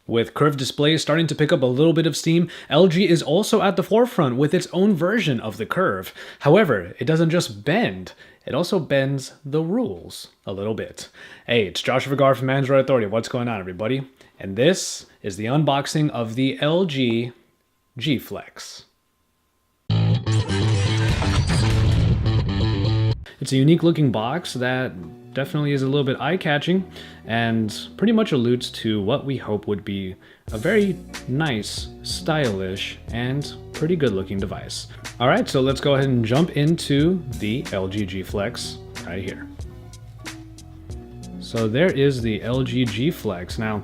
With curved displays starting to pick up a little bit of steam, LG is also at the forefront with its own version of the curve. However, it doesn't just bend, it also bends the rules a little bit. Hey, it's Josh Vergara from Android Authority. What's going on, everybody? And this is the unboxing of the LG G Flex. It's a unique looking box that definitely is a little bit eye-catching and pretty much alludes to what we hope would be a very nice, stylish, and pretty good looking device. Alright, so let's go ahead and jump into the LG G Flex right here. So there is the LG G Flex. Now,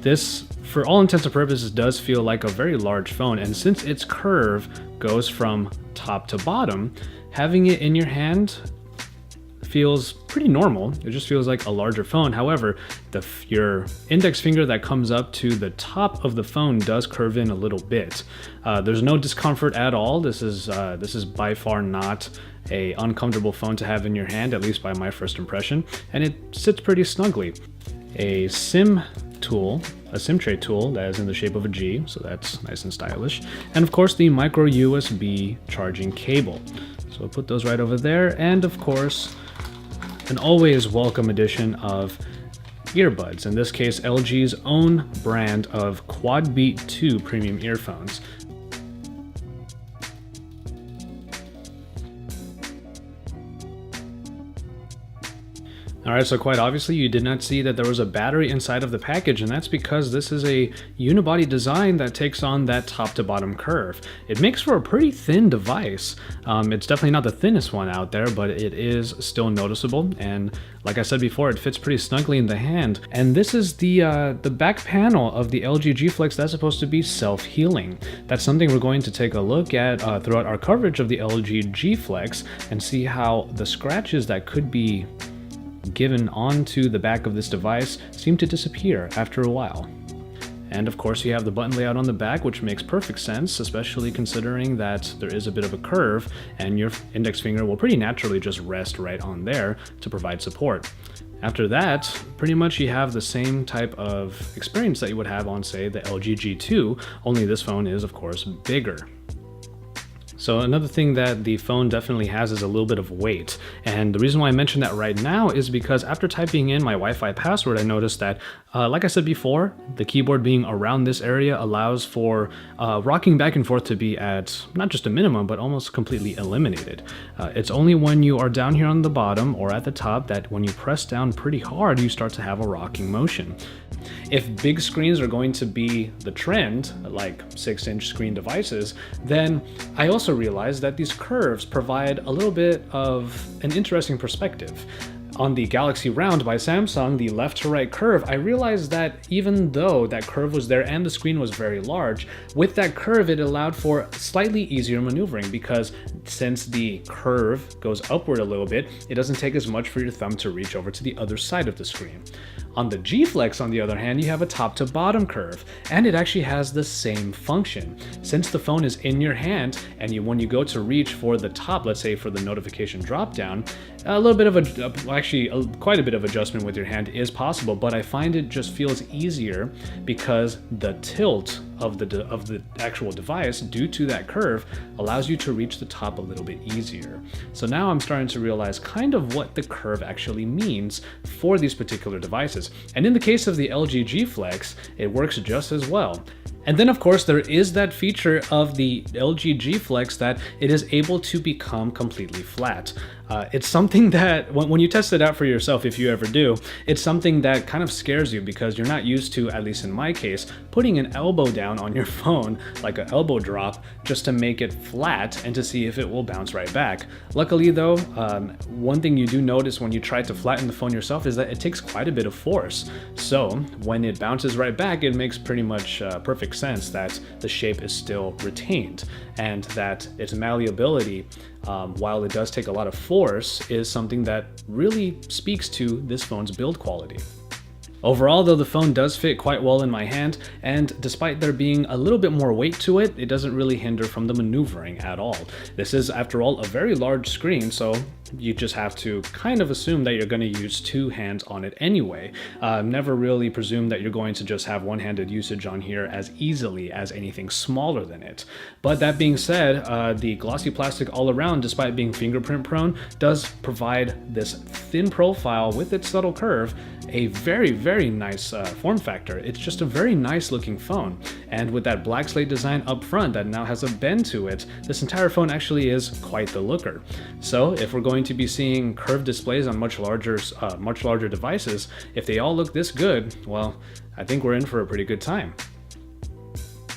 this, for all intents and purposes, does feel like a very large phone, and since its curve goes from top to bottom, having it in your hand feels pretty normal. It just feels like a larger phone. However, your index finger that comes up to the top of the phone does curve in a little bit. There's no discomfort at all. This is by far not a uncomfortable phone to have in your hand, at least by my first impression, and it sits pretty snugly. A SIM tray tool that is in the shape of a G, so that's nice and stylish, and of course the micro USB charging cable. So I'll put those right over there, and of course an always welcome addition of earbuds, in this case LG's own brand of Quad Beat 2 premium earphones. Alright, so quite obviously you did not see that there was a battery inside of the package, and that's because this is a unibody design that takes on that top to bottom curve. It makes for a pretty thin device. It's definitely not the thinnest one out there, but it is still noticeable, and like I said before, it fits pretty snugly in the hand. And this is the back panel of the LG G Flex that's supposed to be self-healing. That's something we're going to take a look at throughout our coverage of the LG G Flex and see how the scratches that could be given onto the back of this device seem to disappear after a while. And of course you have the button layout on the back, which makes perfect sense, especially considering that there is a bit of a curve and your index finger will pretty naturally just rest right on there to provide support. After that, pretty much you have the same type of experience that you would have on, say, the LG G2, only this phone is of course bigger. So another thing that the phone definitely has is a little bit of weight. And the reason why I mention that right now is because after typing in my Wi-Fi password, I noticed that, like I said before, the keyboard being around this area allows for rocking back and forth to be at not just a minimum, but almost completely eliminated. It's only when you are down here on the bottom or at the top that when you press down pretty hard, you start to have a rocking motion. If big screens are going to be the trend, like 6-inch screen devices, then I also realized that these curves provide a little bit of an interesting perspective. On the Galaxy Round by Samsung, the left to right curve, I realized that even though that curve was there and the screen was very large, with that curve it allowed for slightly easier maneuvering, because since the curve goes upward a little bit, it doesn't take as much for your thumb to reach over to the other side of the screen. On the G Flex, on the other hand, you have a top to bottom curve, and it actually has the same function. Since the phone is in your hand, and when you go to reach for the top, let's say for the notification drop down, a little bit of quite a bit of adjustment with your hand is possible, but I find it just feels easier because the tilt of the actual device due to that curve allows you to reach the top a little bit easier. So now I'm starting to realize kind of what the curve actually means for these particular devices. And in the case of the LG G Flex, it works just as well. And then of course there is that feature of the LG G Flex that it is able to become completely flat. It's something that when you test it out for yourself, if you ever do, it's something that kind of scares you because you're not used to, at least in my case, putting an elbow down on your phone, like an elbow drop, just to make it flat and to see if it will bounce right back. Luckily though, one thing you do notice when you try to flatten the phone yourself is that it takes quite a bit of force. So when it bounces right back, it makes pretty much perfect sense that the shape is still retained and that its malleability, while it does take a lot of force, is something that really speaks to this phone's build quality. Overall though, the phone does fit quite well in my hand, and despite there being a little bit more weight to it, it doesn't really hinder from the maneuvering at all. This is, after all, a very large screen, so you just have to kind of assume that you're going to use two hands on it anyway. Never really presume that you're going to just have one-handed usage on here as easily as anything smaller than it. But that being said, the glossy plastic all around, despite being fingerprint prone, does provide this thin profile with its subtle curve, a very, very nice form factor. It's just a very nice looking phone. And with that black slate design up front that now has a bend to it, this entire phone actually is quite the looker. So if we're going to be seeing curved displays on much larger devices, if they all look this good, well, I think we're in for a pretty good time.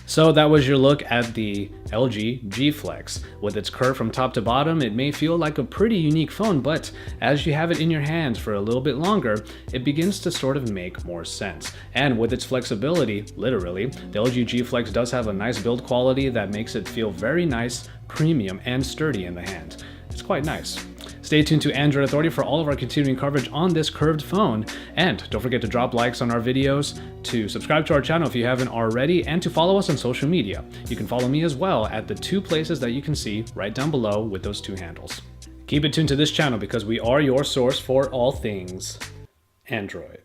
So that was your look at the LG G Flex. With its curve from top to bottom, it may feel like a pretty unique phone, but as you have it in your hands for a little bit longer, it begins to sort of make more sense. And with its flexibility, literally, the LG G Flex does have a nice build quality that makes it feel very nice, premium, and sturdy in the hand. It's quite nice. Stay tuned to Android Authority for all of our continuing coverage on this curved phone. And don't forget to drop likes on our videos, to subscribe to our channel if you haven't already, and to follow us on social media. You can follow me as well at the two places that you can see right down below with those two handles. Keep it tuned to this channel because we are your source for all things Android.